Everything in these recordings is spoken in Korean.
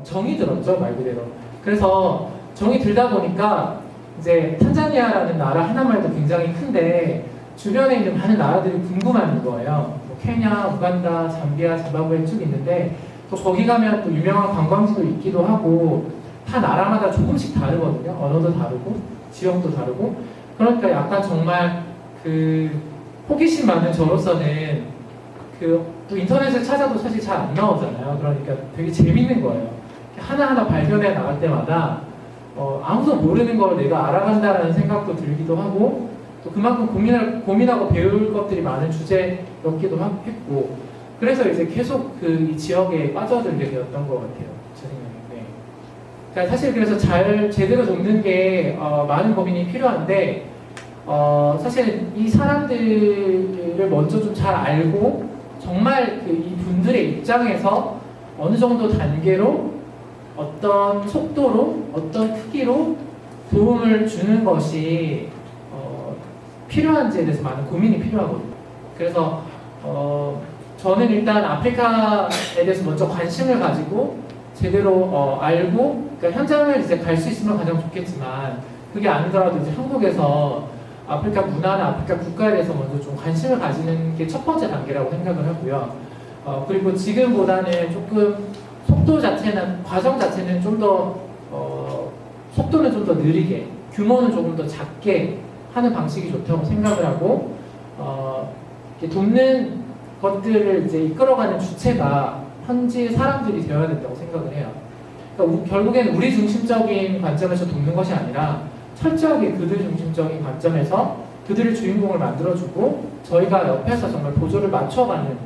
정이 들었죠, 말 그대로. 그래서 정이 들다 보니까 이제 탄자니아라는 나라 하나만 해도 굉장히 큰데 주변에 있는 많은 나라들이 궁금한 거예요. 뭐 케냐, 우간다, 잠비아, 짐바브웨 쭉 있는데 또 거기 가면 또 유명한 관광지도 있기도 하고 다 나라마다 조금씩 다르거든요. 언어도 다르고 지역도 다르고 그러니까 약간 정말 그 호기심 많은 저로서는 또 인터넷을 찾아도 사실 잘 안 나오잖아요. 그러니까 되게 재밌는 거예요. 하나하나 발견해 나갈 때마다 아무도 모르는 걸 내가 알아간다라는 생각도 들기도 하고 또 그만큼 고민하고 배울 것들이 많은 주제였기도 했고 그래서 이제 계속 이 지역에 빠져들게 되었던 것 같아요. 제 생각에. 네. 사실 그래서 제대로 돕는 게 많은 고민이 필요한데 사실 이 사람들을 먼저 좀 잘 알고 정말 이 분들의 입장에서 어느 정도 단계로 어떤 속도로 어떤 크기로 도움을 주는 것이 필요한지에 대해서 많은 고민이 필요하거든요. 그래서 저는 일단 아프리카에 대해서 먼저 관심을 가지고 제대로 알고 그러니까 현장을 이제 갈 수 있으면 가장 좋겠지만 그게 아니더라도 이제 한국에서 아프리카 문화나 아프리카 국가에 대해서 먼저 좀 관심을 가지는 게 첫 번째 단계라고 생각을 하고요. 그리고 지금보다는 조금 속도 자체는 과정 자체는 좀 더 속도는 좀 더 느리게 규모는 조금 더 작게 하는 방식이 좋다고 생각을 하고 돕는 것들을 이제 이끌어가는 주체가 현지 사람들이 되어야 된다고 생각을 해요. 그러니까 결국엔 우리 중심적인 관점에서 돕는 것이 아니라 철저하게 그들 중심적인 관점에서 그들을 주인공을 만들어주고 저희가 옆에서 정말 보조를 맞춰가는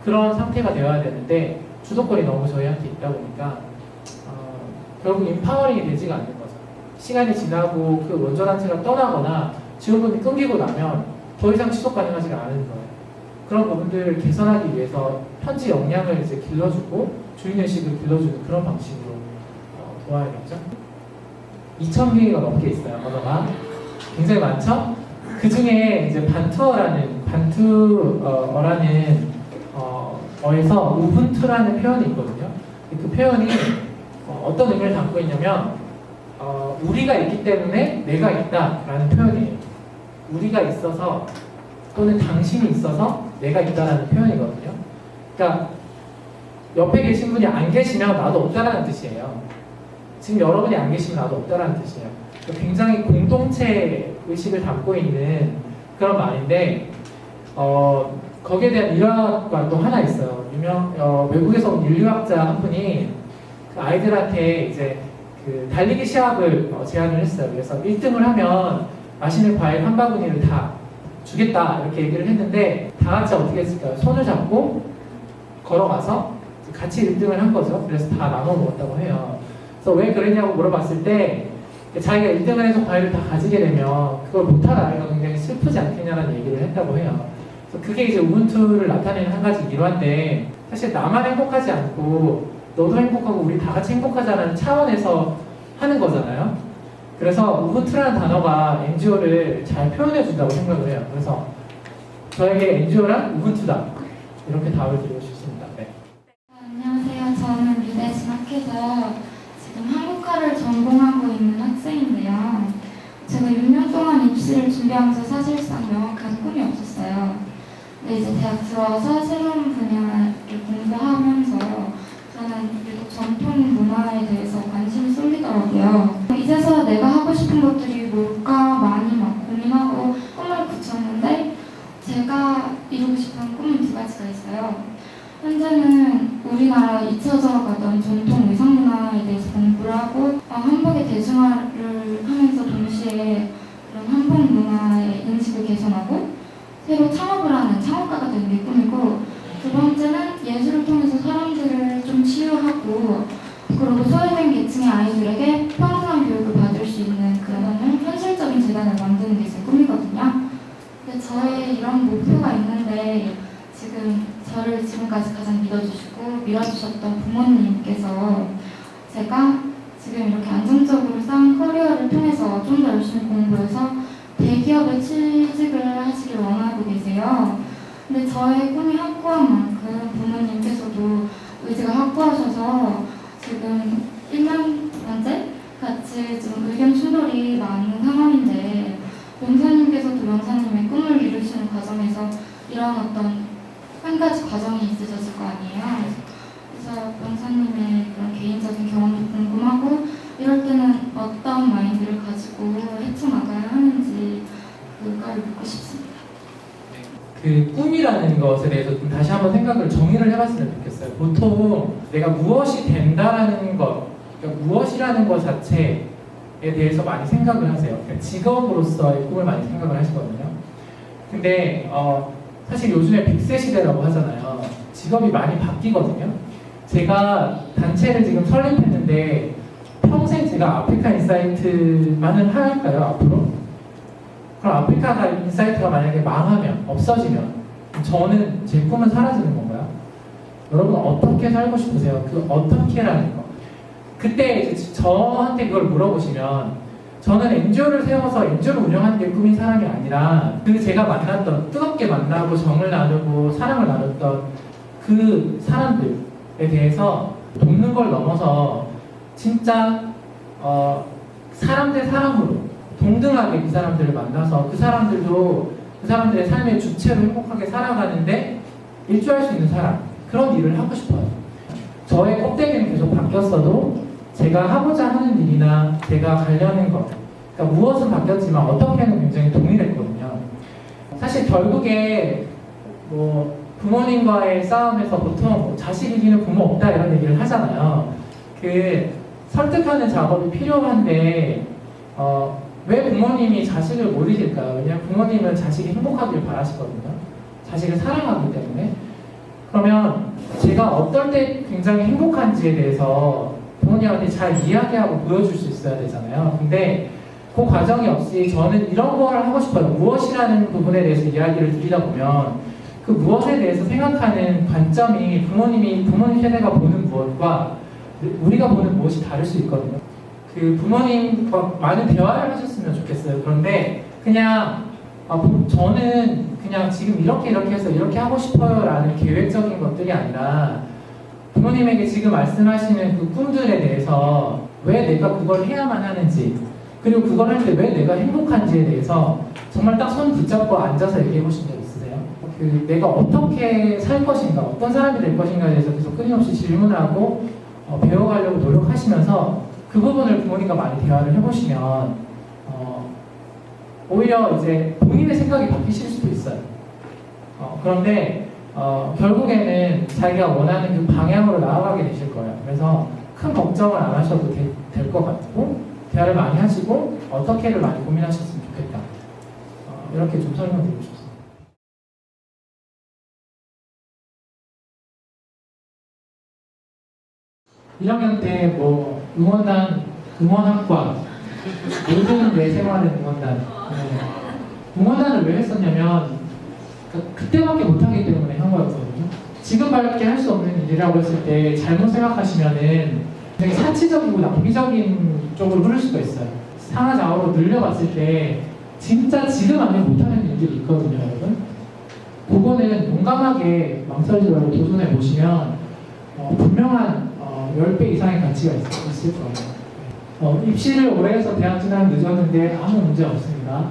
그런 상태가 되어야 되는데 주도권이 너무 저희한테 있다 보니까 결국 인파워링이 되지가 않는 거죠. 시간이 지나고 그 원조단체가 떠나거나 지원금이 끊기고 나면 더 이상 지속 가능하지가 않은 거예요. 그런 부분들을 개선하기 위해서 현지 역량을 이제 길러주고 주인의식을 길러주는 그런 방식으로 도와야겠죠. 2,000개가 넘게 있어요, 언어가. 굉장히 많죠? 그 중에 이제 반투어라는 어에서 우분투라는 표현이 있거든요. 그 표현이 어떤 의미를 담고 있냐면 우리가 있기 때문에 내가 있다라는 표현이에요. 우리가 있어서 또는 당신이 있어서 내가 있다라는 표현이거든요. 그러니까 옆에 계신 분이 안 계시면 나도 없다라는 뜻이에요. 지금 여러분이 안 계시면 나도 없다라는 뜻이에요. 굉장히 공동체 의식을 담고 있는 그런 말인데 거기에 대한 일화가 또 하나 있어요. 외국에서 온 인류학자 한 분이 그 아이들한테 이제 그 달리기 시합을 제안을 했어요. 그래서 1등을 하면 맛있는 과일 한 바구니를 다 주겠다 이렇게 얘기를 했는데 다 같이 어떻게 했을까요? 손을 잡고 걸어가서 같이 1등을 한 거죠. 그래서 다 나눠 먹었다고 해요. 그래서 왜 그랬냐고 물어봤을 때 자기가 1등을 해서 과일을 다 가지게 되면 그걸 못할 아이가 굉장히 슬프지 않겠냐는 얘기를 했다고 해요. 그래서 그게 이제 우분투를 나타내는 한 가지 일화인데 사실 나만 행복하지 않고 너도 행복하고 우리 다 같이 행복하자는 차원에서 하는 거잖아요. 그래서 우분투라는 단어가 NGO를 잘 표현해 준다고 생각을 해요. 그래서 저에게 NGO란 우분투다 이렇게 답을 드리고 싶습니다. 네. 안녕하세요. 저는 미대 진학해서 지금 한국화를 전공하고 있는 학생인데요. 제가 6년 동안 입시를 준비하면서 사실상 명확한 꿈이 없었어요. 근데 이제 대학 들어와서 새로운 분야를 공부하면서 저는 미국 전통 문화에 대해서 관심이 쏠리더라고요. 이제서 내가 하고 싶은 것들이 뭘까 많이 막 고민하고 꿈을 붙였는데 제가 이루고 싶은 꿈은 두 가지가 있어요. 현재는 우리나라 잊혀져 가던 전통 의상 문화에 대해서 공부를 하고 한복의 대중화를 하면서 동시에 그런 한복 문화의 인식을 개선하고 새로 창업을 하는 창업가가 되는 게 꿈이고 두 번째는 예술을 통해서 사람들을 좀 치유하고 그리고 소외된 계층의 아이들에게 평등한 교육을 받을 수 있는 그런 현실적인 재단을 만드는 게 제 꿈이거든요. 근데 저의 이런 목표가 있는데 지금 저를 지금까지 가장 믿어주시고 밀어주셨던 부모님께서 제가 지금 이렇게 안정적으로 쌓은 커리어를 통해서 좀 더 열심히 공부해서 대기업에 취직을 하시길 원하고 계세요. 근데 저의 꿈이 확고한 만큼 부모님께서도 의지가 확고하셔서 지금 가지 과정이 있으셨을 거 아니에요. 그래서 변호사님의 그런 개인적인 경험도 궁금하고 이럴 때는 어떤 마인드를 가지고 헤쳐나가야 하는지 그걸 묻고 싶습니다. 그 꿈이라는 것에 대해서 좀 다시 한번 생각을 정의를 해봤으면 좋겠어요. 보통 내가 무엇이 된다라는 것, 그러니까 무엇이라는 것 자체에 대해서 많이 생각을 하세요. 그러니까 직업으로서의 꿈을 많이 생각을 하시거든요. 근데 사실 요즘에 빅세 시대라고 하잖아요. 직업이 많이 바뀌거든요. 제가 단체를 지금 설립했는데 평생 제가 아프리카 인사이트만을 할까요, 앞으로? 그럼 아프리카 인사이트가 만약에 망하면, 없어지면 저는 제 꿈은 사라지는 건가요? 여러분 어떻게 살고 싶으세요? 그 어떻게라는 거. 그때 이제 저한테 그걸 물어보시면 저는 NGO를 세워서 NGO를 운영하는 게 꿈인 사람이 아니라 그 제가 만났던, 뜨겁게 만나고 정을 나누고 사랑을 나눴던 그 사람들에 대해서 돕는 걸 넘어서 진짜 사람 대 사람으로 동등하게 그 사람들을 만나서 그 사람들도 그 사람들의 삶의 주체로 행복하게 살아가는데 일조할 수 있는 사람, 그런 일을 하고 싶어요. 저의 껍데기는 계속 바뀌었어도 제가 하고자 하는 일이나 제가 가려는 것, 그러니까 무엇은 바뀌었지만 어떻게는 굉장히 동일했거든요. 사실 결국에 뭐 부모님과의 싸움에서 보통 뭐 자식 이기는 부모 없다 이런 얘기를 하잖아요. 그 설득하는 작업이 필요한데 왜 부모님이 자식을 못 이길까요? 왜냐하면 부모님은 자식이 행복하길 바라시거든요. 자식을 사랑하기 때문에. 그러면 제가 어떨 때 굉장히 행복한지에 대해서 부모님한테 잘 이야기하고 보여줄 수 있어야 되잖아요. 근데 그 과정이 없이 저는 이런 걸 하고 싶어요. 무엇이라는 부분에 대해서 이야기를 드리다 보면 그 무엇에 대해서 생각하는 관점이 부모님 세대가 보는 무엇과 우리가 보는 무엇이 다를 수 있거든요. 그 부모님과 많은 대화를 하셨으면 좋겠어요. 그런데 그냥 저는 그냥 지금 이렇게 해서 이렇게 하고 싶어요 라는 계획적인 것들이 아니라 부모님에게 지금 말씀하시는 그 꿈들에 대해서 왜 내가 그걸 해야만 하는지, 그리고 그걸 할 때 왜 내가 행복한지에 대해서 정말 딱 손 붙잡고 앉아서 얘기해 보신 적 있으세요? 그 내가 어떻게 살 것인가, 어떤 사람이 될 것인가에 대해서 계속 끊임없이 질문하고 배워가려고 노력하시면서 그 부분을 부모님과 많이 대화를 해보시면 오히려 이제 본인의 생각이 바뀌실 수도 있어요. 그런데 결국에는 자기가 원하는 그 방향으로 나아가게 되실 거예요. 그래서 큰 걱정을 안 하셔도 될 것 같고 대화를 많이 하시고 어떻게를 많이 고민하셨으면 좋겠다. 이렇게 좀 설명드리고 싶습니다. 1학년 때 뭐 응원학과 모든 내 생활의 응원단. 응원단을 왜 했었냐면 그때밖에 못하기 때문에 한 거였거든요. 지금밖에 할 수 없는 일이라고 했을 때 잘못 생각하시면은 되게 사치적이고 낭비적인 쪽으로 흐를 수가 있어요. 상하좌우로 늘려봤을 때 진짜 지금 아니면 못하는 일들이 있거든요, 여러분. 그거는 용감하게 망설이지 말고 도전해 보시면 분명한 10배 이상의 가치가 있을 거예요. 입시를 오래 해서 대학 진학 늦었는데 아무 문제 없습니다.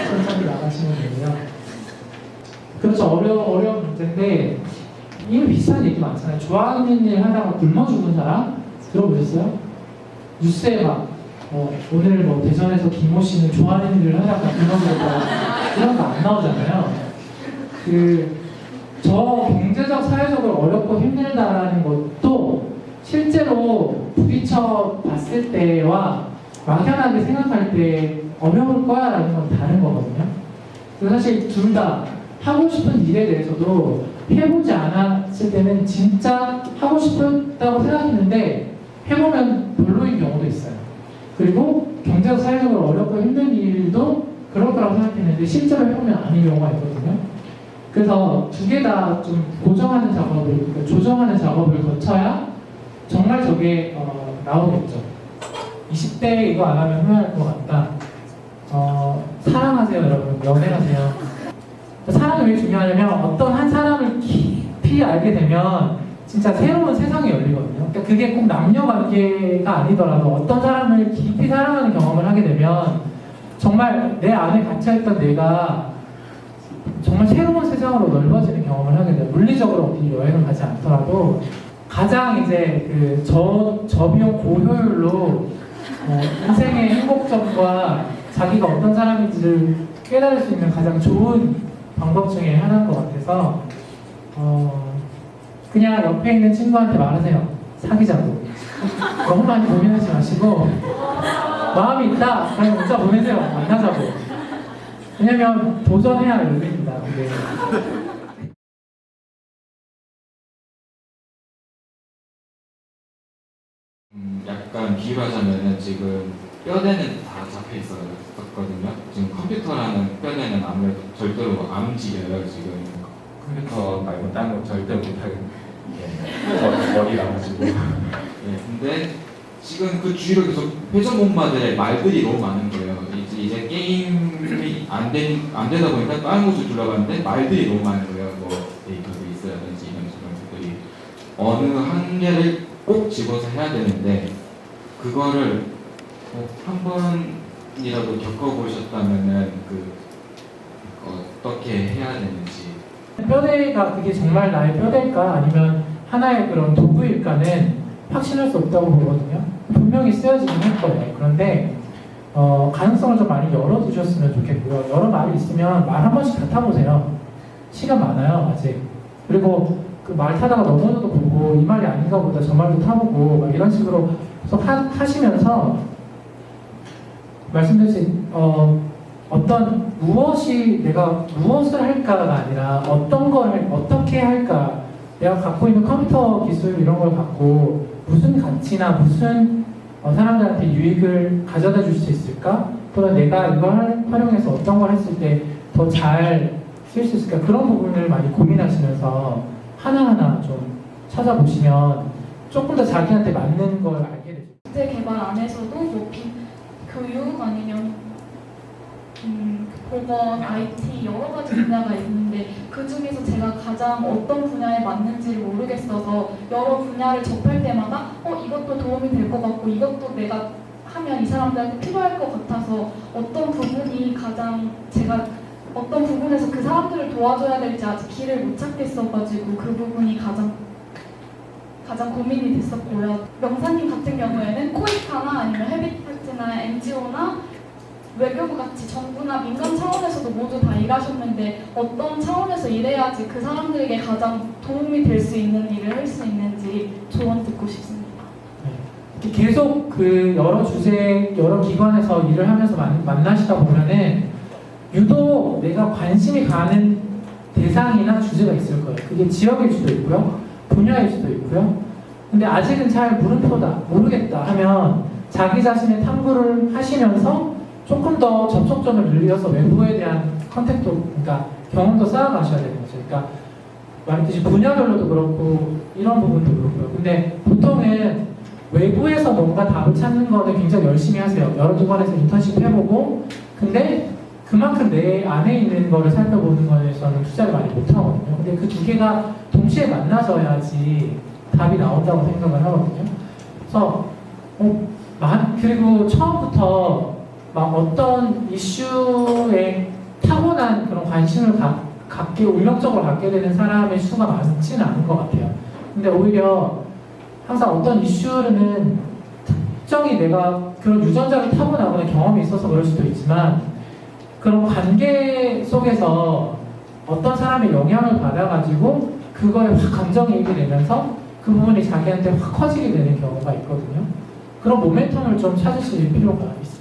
천천히 나가시면 되고요. 그렇죠. 어려운 문제인데 이미 비슷한 얘기 많잖아요. 좋아하는 일 하다가 굶어 죽은 사람 들어보셨어요? 뉴스에 막 오늘 뭐 대전에서 김모 씨는 좋아하는 일을 하다가 굶어 죽었다 이런 거 안 나오잖아요. 저 경제적 사회적으로 어렵고 힘들다라는 것도 실제로 부딪혀 봤을 때와 막연하게 생각할 때 어려울 거야 라는 건 다른 거거든요. 그래서 사실 둘 다 하고 싶은 일에 대해서도 해보지 않았을 때는 진짜 하고 싶다고 생각했는데 해보면 별로인 경우도 있어요. 그리고 경제적 사회적으로 어렵고 힘든 일도 그럴 거라고 생각했는데 실제로 해보면 아닌 경우가 있거든요. 그래서 두 개 다 좀 고정하는 작업을, 그러니까 조정하는 작업을 거쳐야 정말 저게 나오겠죠. 20대 이거 안 하면 후회할 것 같다. 사랑하세요, 여러분. 연애하세요. 사랑이 왜 중요하냐면 어떤 한 사람을 깊이 알게 되면 진짜 새로운 세상이 열리거든요. 그러니까 그게 꼭 남녀 관계가 아니더라도 어떤 사람을 깊이 사랑하는 경험을 하게 되면 정말 내 안에 갇혀있던 내가 정말 새로운 세상으로 넓어지는 경험을 하게 돼요. 물리적으로 어디 여행을 가지 않더라도 가장 이제 그 저비용 고효율로 인생의 행복점과 자기가 어떤 사람인지를 깨달을 수 있는 가장 좋은 방법 중에 하나인 것 같아서 그냥 옆에 있는 친구한테 말하세요. 사귀자고. 너무 많이 고민하지 마시고 마음이 있다. 그냥 문자 보내세요. 만나자고. 왜냐면 도전해야 열립니다. 근데 약간 비유하자면은 지금 뼈대는 다 잡혀 있었거든요. 지금 컴퓨터라는 뼈대는 아무래도 절대로 안 움직여요. 지금 컴퓨터 말고 딴 거 절대 못하겠네. 머리가 가지고. 근데 지금 그 주위로 계속 회전목마들의 말들이 너무 많은 거예요. 이제 게임이 안 되다 보니까 다른 곳을 둘러가는데 말들이 너무 많은 거예요. 뭐 데이터도 있어야든지 이런 것들이 어느 한 개를 꼭 집어서 해야 되는데 그거를 한 번이라도 겪어보셨다면은 어떻게 해야 되는지. 뼈대가 그게 정말 나의 뼈대일까 아니면 하나의 그런 도구일까는 확신할 수 없다고 보거든요. 분명히 쓰여지긴 할 거예요. 그런데 가능성을 좀 많이 열어두셨으면 좋겠고요. 여러 말이 있으면 말 한 번씩 다 타보세요. 시간 많아요, 아직. 그리고 그 말 타다가 넘어져도 보고 이 말이 아닌가 보다 저 말도 타보고 막 이런 식으로 계속 하시면서 말씀드린 어떤 내가 무엇을 할까가 아니라 어떤 걸 어떻게 할까, 내가 갖고 있는 컴퓨터 기술 이런 걸 갖고 무슨 가치나 무슨 사람들한테 유익을 가져다 줄 수 있을까, 또는 내가 이걸 활용해서 어떤 걸 했을 때 더 잘 쓸 수 있을까, 그런 부분을 많이 고민하시면서 하나하나 좀 찾아보시면 조금 더 자기한테 맞는 걸 알게 되죠. 국제 개발 안에서도 뭐 교육 아니면 보건, IT 여러 가지 분야가 있는데 그 중에서 제가 가장 어떤 분야에 맞는지를 모르겠어서 여러 분야를 접할 때마다 이것도 도움이 될 것 같고 이것도 내가 하면 이 사람들한테 필요할 것 같아서 어떤 부분이 가장 제가 어떤 부분에서 그 사람들을 도와줘야 될지 아직 길을 못 찾겠어가지고 그 부분이 가장 고민이 됐었고요. 명사님 같은 경우에는 코이카나 아니면 헤비타트나 NGO나 외교부 같이 정부나 민간 차원에서도 모두 다 일하셨는데 어떤 차원에서 일해야지 그 사람들에게 가장 도움이 될 수 있는 일을 할 수 있는지 조언 듣고 싶습니다. 계속 그 여러 주제, 여러 기관에서 일을 하면서 만나시다 보면은 유독 내가 관심이 가는 대상이나 주제가 있을 거예요. 그게 지역일 수도 있고요, 분야일 수도 있고요. 근데 아직은 잘 물음표다, 모르겠다 하면 자기 자신의 탐구를 하시면서 조금 더 접촉점을 늘려서 외부에 대한 컨택도, 그러니까 경험도 쌓아가셔야 되는 거죠. 그러니까 말했듯이 분야별로도 그렇고 이런 부분도 그렇고요. 근데 보통은 외부에서 뭔가 답을 찾는 거는 굉장히 열심히 하세요. 여러 기관에서 인턴십 해보고, 근데 그만큼 내 안에 있는 거를 살펴보는 거에서는 투자를 많이 못하거든요. 근데 그 두 개가 동시에 만나져야지 답이 나온다고 생각을 하거든요. 그래서 그리고 처음부터 막 어떤 이슈에 타고난 그런 관심을 갖게, 운명적으로 갖게 되는 사람의 수가 많지는 않은 것 같아요. 근데 오히려 항상 어떤 이슈는 특정히 내가 그런 유전자를 타고나거나 경험이 있어서 그럴 수도 있지만 그런 관계 속에서 어떤 사람의 영향을 받아가지고 그거에 확 감정이입이 되면서 그 부분이 자기한테 확 커지게 되는 경우가 있거든요. 그런 모멘텀을 좀 찾으실 필요가 있습니다.